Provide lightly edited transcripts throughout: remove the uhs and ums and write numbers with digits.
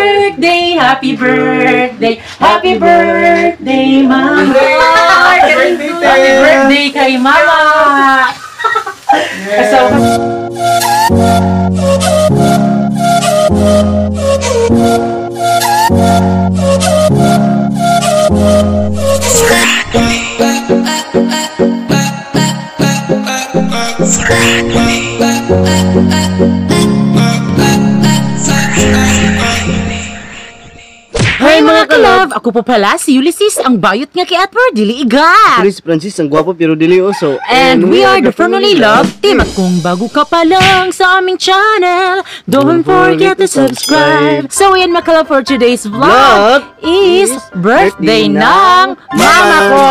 birthday, happy birthday, happy birthday, Mama. Happy birthday kay Mama. Hi mga ka-love! Ako po pala si Ulysses, ang bayot nga kay Atwer, dili igat! Chris Francis, ang gwapo pero dili oso. And we are the Firmly Love Team. At kung bago ka pa lang sa aming channel, don't forget to subscribe. So yan mga ka-love, for today's vlog is birthday ng mama ko!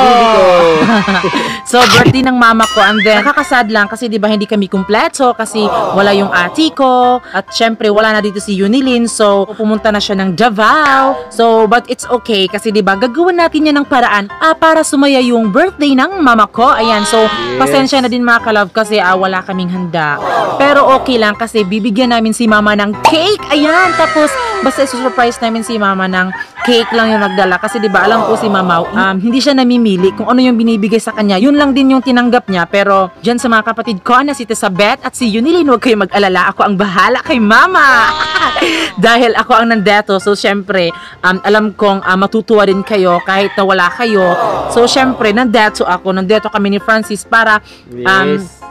So birthday ng mama ko, and then nakakasad lang kasi diba hindi kami kumpleto kasi wala yung ati ko, at syempre wala na dito si Yunilin, so pumunta na siya ng Davao. So but it's okay kasi diba gagawin natin yan ng paraan para sumaya yung birthday ng mama ko. Ayan, so pasensya na din mga ka-love kasi wala kaming handa, pero okay lang kasi bibigyan namin si mama ng cake. Ayan, tapos basta surprise namin si mama ng cake lang yung nagdala kasi diba alam ko si mama hindi siya namimili kung ano yung binibigay sa kanya, yun lang din yung tinanggap niya. Pero dyan sa mga kapatid ko na si Tisabet at si Yunilin, huwag kayo mag-alala, ako ang bahala kay mama. Dahil ako ang nandeto, so syempre alam kong matutuwa din kayo kahit na wala kayo. So syempre nandeto kami ni Francis para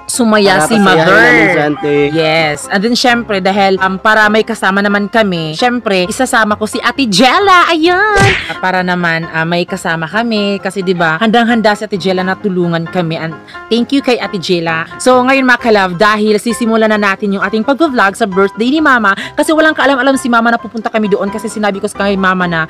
sumaya si mother. Yes. And then syempre dahil para may kasama naman kami, syempre isasama ko si Ate Jella. Ayan. Para naman may kasama kami kasi 'di ba? Handang-handa si Ate Jella na tulungan kami. And thank you kay Ate Jella. So ngayon mga ka-love, dahil sisimulan na natin yung ating pag-vlog sa birthday ni Mama kasi walang kaalam-alam si Mama na pupunta kami doon kasi sinabi ko kay Mama na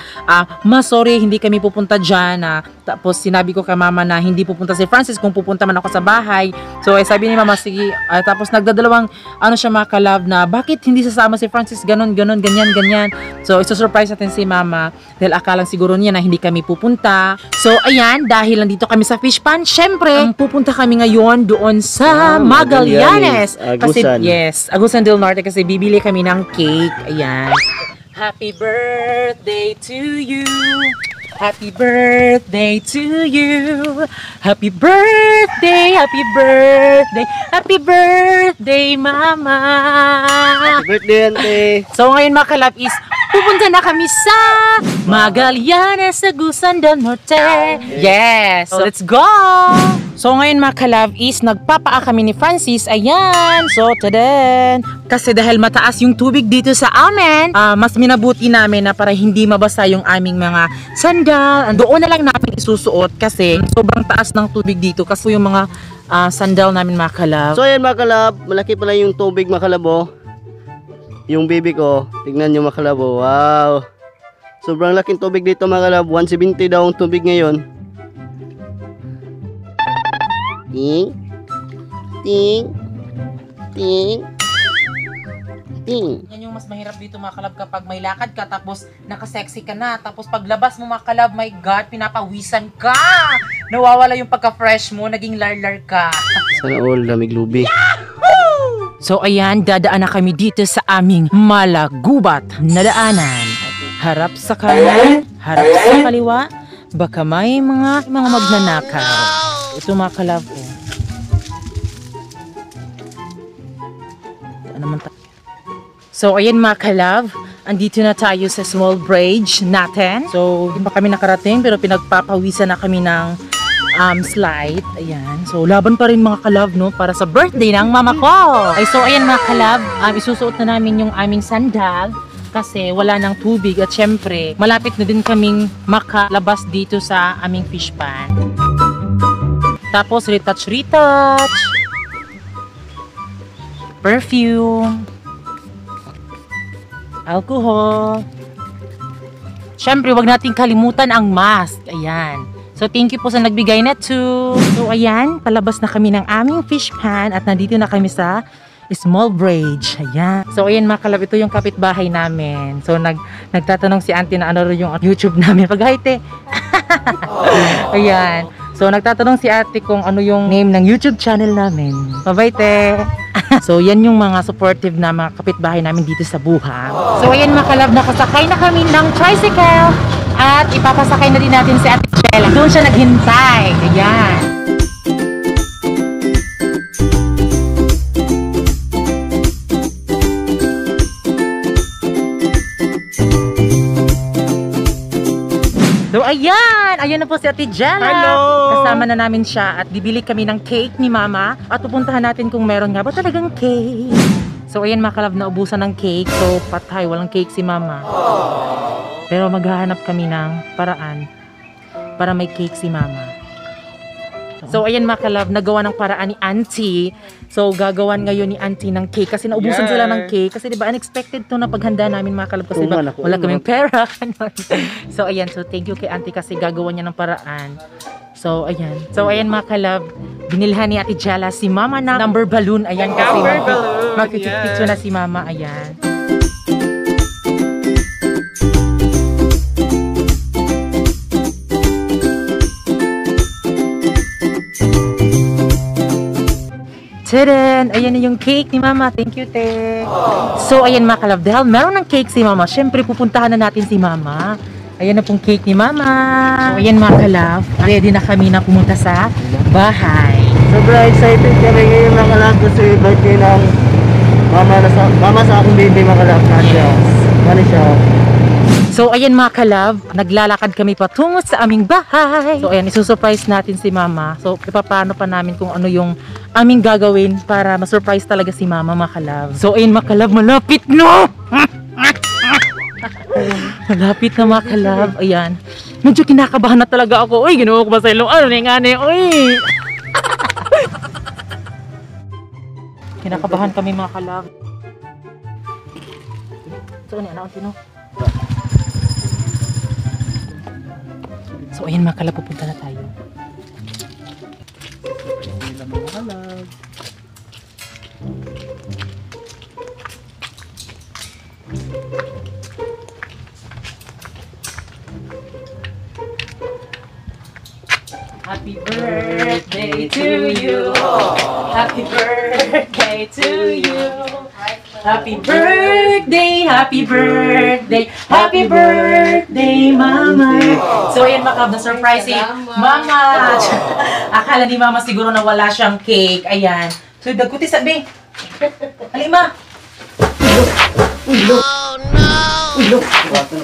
sorry, hindi kami pupunta diyan. Tapos sinabi ko kay Mama na hindi pupunta si Francis kung pupunta man ako sa bahay. So sabi ni Mama, sige. Tapos nagdadalawang siya mga ka-love na bakit hindi sasama si Francis, ganyan. So isusurprise natin si Mama dahil akalang siguro niya na hindi kami pupunta. So ayan, dahil nandito kami sa fish pan, syempre pupunta kami ngayon doon sa Magallanes. Agusan. Kasi yes, Agusan del Norte kasi bibili kami ng cake. Ayan. Happy birthday to you. Happy birthday to you. Happy birthday, happy birthday, happy birthday, Mama. Happy birthday, Auntie. So ngayon mga ka-love is pupunta na kami sa Magallanes, Agusan del Norte. Yes, so let's go. So ngayon mga ka-love is nagpapaa kami ni Francis. Ayan, so tadan. Kasi dahil mataas yung tubig dito sa amin, mas minabuti namin na para hindi mabasa yung aming mga sandal. Doon na lang namin isusuot kasi sobrang taas ng tubig dito kasi yung mga sandal namin mga ka-love. So ayan mga ka-love, malaki pala yung tubig mga ka-love, oh. Yung baby ko, tignan nyo mga ka-love, oh. Wow, sobrang laking tubig dito mga ka-love. 170 daw ang tubig ngayon. Ting ting ting ting. Yan yung mas mahirap dito mga ka-love kapag may lakad ka tapos nakasexy ka na, tapos paglabas mo mga ka-love, my God, pinapawisan ka, nawawala yung pagka-fresh mo, naging larlar ka. Sana all lamig lubi. So ayan, dadaan na kami dito sa aming malagubat na daanan. Harap sa kanan, harap sa kaliwa, baka may mga magnanakaw. Ito mga ka-love, oh. So ayan mga ka-love, andito na tayo sa small bridge natin. So hindi pa kami nakarating pero pinagpapawisan na kami ng slide. Ayan. So laban pa rin mga ka-love, no, para sa birthday ng mama ko. Ay, so ayan mga ka-love, isusuot na namin yung aming sandal kasi wala nang tubig at syempre malapit na din kaming makalabas dito sa aming fish pan. Tapos retouch, perfume, alcohol. Syempre wag nating kalimutan ang mask. Ayan. So thank you po sa nagbigay na to. So ayan, palabas na kami ng aming fish pan at nandito na kami sa small bridge. Ayan. So ayan mga ka-love, ito yung kapitbahay namin. So nagtatanong si auntie na ano yung YouTube namin. Pag-hi-te. Ayan. So nagtatanong si ate kung ano yung name ng YouTube channel namin. Bye-bye te. So, yan yung mga supportive na mga kapitbahay namin dito sa Buhang. So, ayan mga kalab, nakasakay na kami ng tricycle at ipapasakay na din natin si Ate Jella. Doon siya naghintay. Ayan. So, ayan na po si Ate Jella. Hello! Kasama na namin siya at bibili kami ng cake ni Mama at pupuntahan natin kung meron nga ba talagang cake. So, ayan mga kalab, naubusan ng cake. So, patay, walang cake si Mama. Pero maghahanap kami ng paraan para may cake si Mama. So, ayan mga kalab, nagawa ng paraan ni Auntie. So, gagawan ngayon ni Auntie ng cake kasi naubusan sila ng cake. Kasi diba, unexpected to na paghanda namin mga kalab kasi diba, wala kaming pera. So, ayan. So, thank you kay Auntie kasi gagawa niya ng paraan. So, ayan. So, ayan mga kalab, binilhan ni Ate Jella si Mama ng number balloon. Ayan kasi magkikipicture na si Mama. Ayan. Tadaan! Ayan na yung cake ni Mama. Thank you, te. So, ayan mga kalab. Dahil meron ng cake si Mama, syempre pupuntahan na natin si Mama. Ayan na pong cake ni Mama. So, ayan mga kalab. Ready na kami na pumunta sa bahay. Sobrang excited kami ngayon mga kalab kasi birthday ng mama sa aking baby mga kalab. Mani siya. So, ayan mga kalab, naglalakad kami patungo sa aming bahay. So, ayan, isusurprise natin si Mama. So, ipapano pa namin kung ano yung aming gagawin para ma-surprise talaga si Mama mga kalab. So, ayan mga kalab, malapit na! Malapit na mga kalab. Ayan. Medyo kinakabahan na talaga ako. Uy, ginawa ko ba sa ilong? Ano na yung ane? Uy! Kinakabahan kami mga kalab. So, ano sino? So, ayan mga kalab, pupunta na tayo. Happy birthday to you. Happy birthday to you. Happy birthday, happy birthday, happy birthday, Mama. So, ayan mga na-surprise si Mama. Akala ni Mama siguro na wala siyang cake. Ayan. So, dagkuti sabi. Halima. Ulo. Oh, no. Ulo. Happy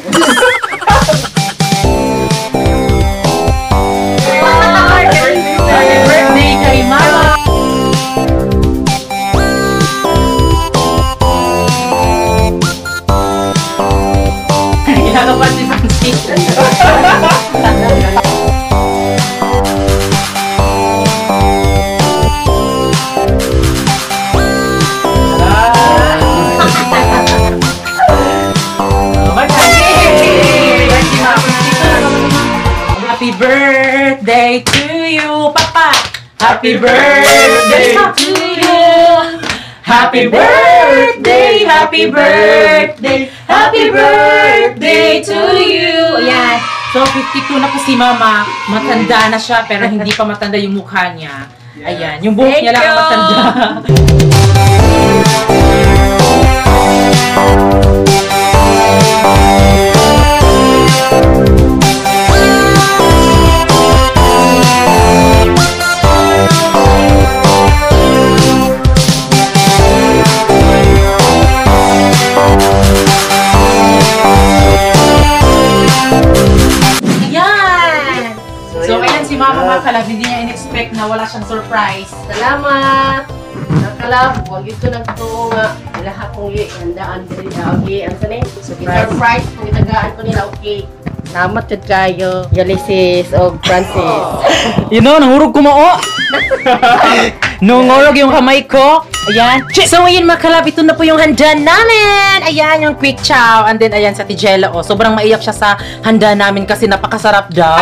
birthday kay Mama. Ginagawa si Francis. Happy birthday to you, Papa. Happy birthday to you. Happy birthday, happy birthday, happy birthday to you. Ayan. So, 52 na po si Mama. Matanda na siya, pero hindi pa matanda yung mukha niya. Ayan. Yung buhok niya lang ang matanda. Mga kalab, hindi niya in-expect na wala siyang surprise. Salamat! Nakalab, huwag ito nagtuo nga. Lahat kong handaan din na okay. Ang sanay, surprise kung itagaan ko nila okay. Salamat yun kayo, Ulysses o Francis. You know, nahurog ko mao. Nungurog yung kamay ko. Ayan. So, ayan mga kalab, ito na po yung handa namin. Ayan, yung quick chow. And then, ayan, sa Ate Jella. Oh, sobrang maiyak siya sa handa namin kasi napakasarap daw.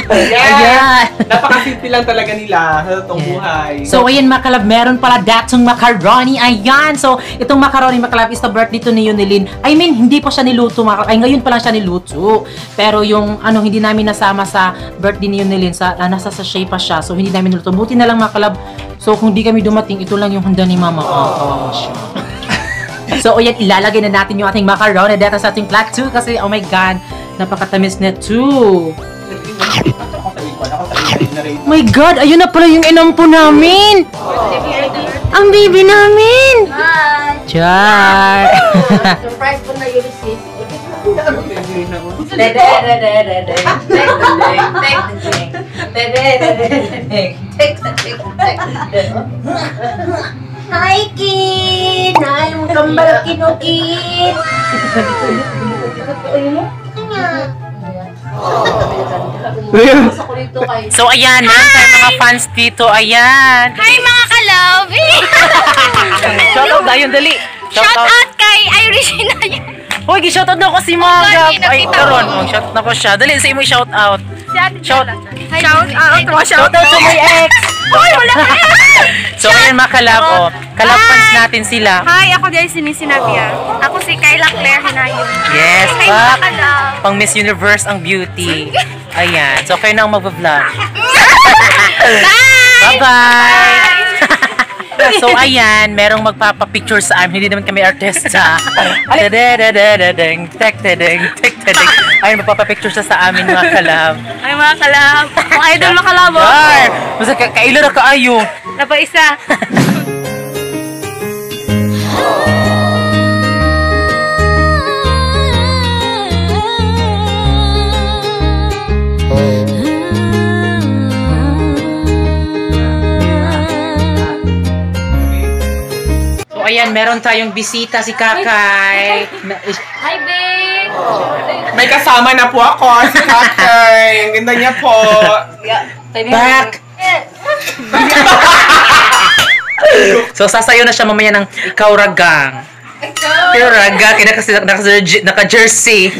Ayan. Napaka-simple lang talaga nila sa totoong buhay. So, ayan mga kalab, meron pala datong macaroni. Ayan. So, itong macaroni mga kalab is the birthday to ni Yunilin. I mean, hindi pa siya niluto. Ay, ngayon pa lang siya niluto. Pero yung, hindi namin nasama sa birthday ni Yunilin. Nasa sachet pa siya. So, hindi namin niluto. Buti na lang mga kalab. So, kung di kami dumating, ito lang yung handa ni Mama. So, ayan, ilalagay na natin yung ating macaroni dito sa ating plate 2 kasi, oh my God, napakatamis na 2. My God, ayun na pala yung inampo namin! Ang baby namin! Hi! Char! Surprise po na yung receipt. Hi, kid! Hi, ang kambal kinukid! So, ayan, meron tayong mga fans dito, ayan. Hi mga ka-love! Shoutout na yun, dali. Shout out kay Irish Inayan. Hoy, shoutout na ko si Mga. Ay, nakita karon, ko. shoutout na ko siya. Dali, sa imo shoutout. Shout out! Shoutout sa my ex. Hoy, wala ka! So, ayan mga kalab, kalab fans natin sila. Hi, ako din si Miss Sinabia. Ako si Kayla Claire Hinayon. Yes, Hi mga ka-love! pang Miss Universe ang beauty. Ayan, so kayo na ang mag-vlog. Bye-bye! So, ayan, merong magpapapicture sa amin. Hindi naman kami artista. Ayun, magpapapicture siya sa amin, mga kalab. Hi mga ka-love! Mga idol mga ka-love! Char! Basta kailo na kaayo. Napa isa. So, ayan, meron tayong bisita si Kakay. Hi, babe! May kasama na po ako, si Kakay. Ang ganda niya po. Back! So, sasayo na siya mamaya ng ikaw ragang. Pero raga, naka-jersey.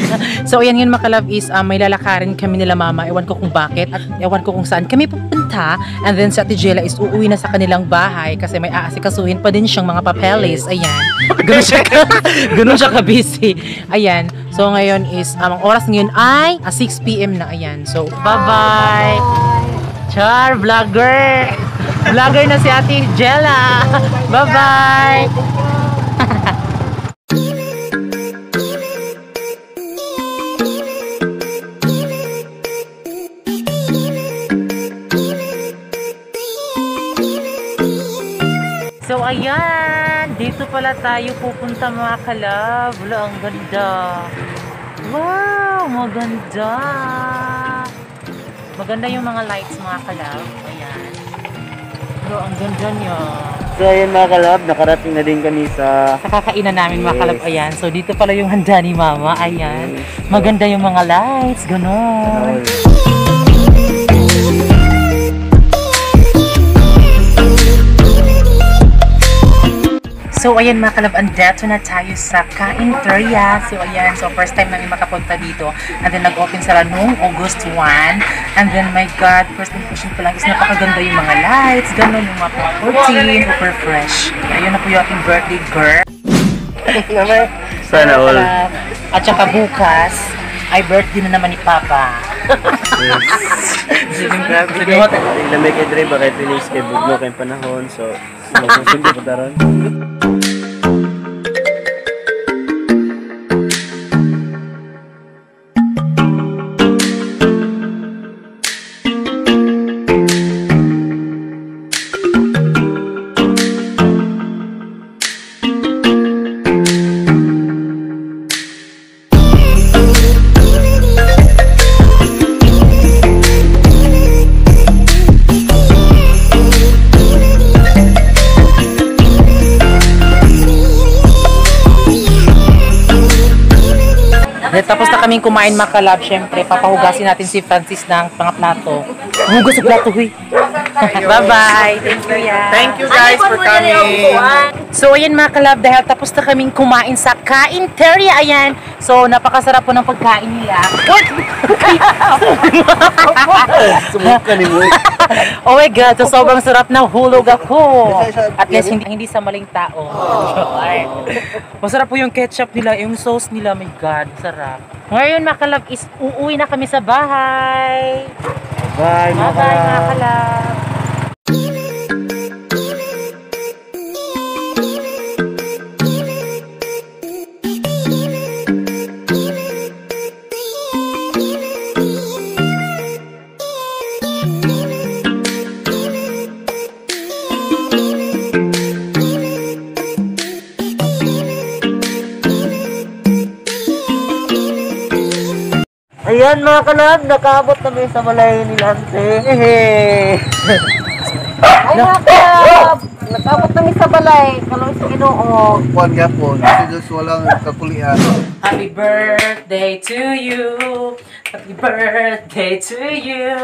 So, ayan yun mga kalab is may lalakarin kami nila mama. Ewan ko kung bakit at ewan ko kung saan kami pupunta. And then sa Ate Jella is uuwi na sa kanilang bahay kasi may aasikasuhin pa din siyang mga papeles. Ayan. Ganun siya ka-busy. Ayan. So, ngayon is, ang oras ngayon ay 6 p.m. na. Ayan. So, bye-bye. Char, vlogger. Vlogger na si Ate Jella. Bye-bye. So, ayan. Dito pala tayo pupunta mga kalab. Wala, ang ganda. Wow, maganda. Maganda yung mga lights mga kalab. Ayan. Pero ang ganda niya. So ayan mga kalab, nakarating na din kami sa Nakakainan namin mga kalab. Ayan. So, dito pala yung handa ni mama. Ayan. Maganda yung mga lights. Ganon. So, ayan mga kalab, andito na tayo sa Kainteria. So, ayan. So, first time namin makapunta dito. And then, nag-open sila noong August 1. And then, my God, first impression ko lang is napakaganda yung mga lights. Ganon yung mga protein, super fresh. Ayun na po yung ating birthday girl. Sana all. At saka bukas, ay birthday na naman ni Papa. Lamig kay Dre, bakit release kay Bugno kayong panahon. So, magsusundo po taron. Tapos na kaming kumain mga kalab, syempre, papahugasin natin si Francis ng mga plato. Hugas sa plato, huy. Bye-bye. Thank you, yan. Thank you guys for coming. So, ayan mga kalab, dahil tapos na kaming kumain sa Kainteria, ayan. So, napakasarap po ng pagkain nila. Sumuka ni mo. Oh my God, so sobrang sarap na hulog ako. At least hindi sa maling tao. Masarap po yung ketchup nila, yung sauce nila, my God, sarap. Ngayon mga kalab, is uuwi na kami sa bahay. Bye, mga Bye-bye mga kalab. kalab. Ayan mga kalab, nakaabot na kami sa balay ni Lante. Ay mga kalab! Nagkabot namin sa balay. Kalong sa Ginoo. Kuan gapon, kasi walang kakulian. Happy birthday to you. Happy birthday to you.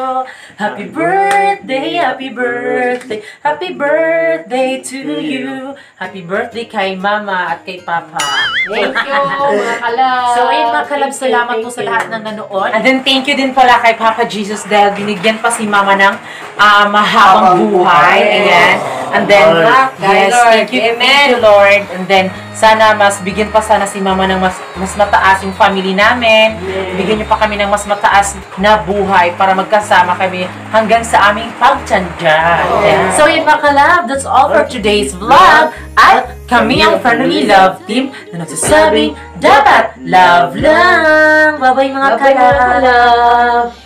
Happy birthday, happy birthday. Happy birthday to you. Happy birthday kay Mama at kay Papa. Thank you mga kalab. So ayun mga kalab, salamat po sa lahat ng nanood. And then thank you din pala kay Papa Jesus dahil binigyan pa si Mama ng mahabang buhay. Ayan. And then, yes, thank you, Lord. And then, sana mas bigyan pa sana si Mama ng mas mataas yung family namin. Bigyan niyo pa kami ng mas mataas na buhay para magkasama kami hanggang sa aming pagtanda. So yun mga kalab, that's all for today's vlog. At kami ang Family Love Team na nagsasabing dapat love lang. Bye-bye mga kalab.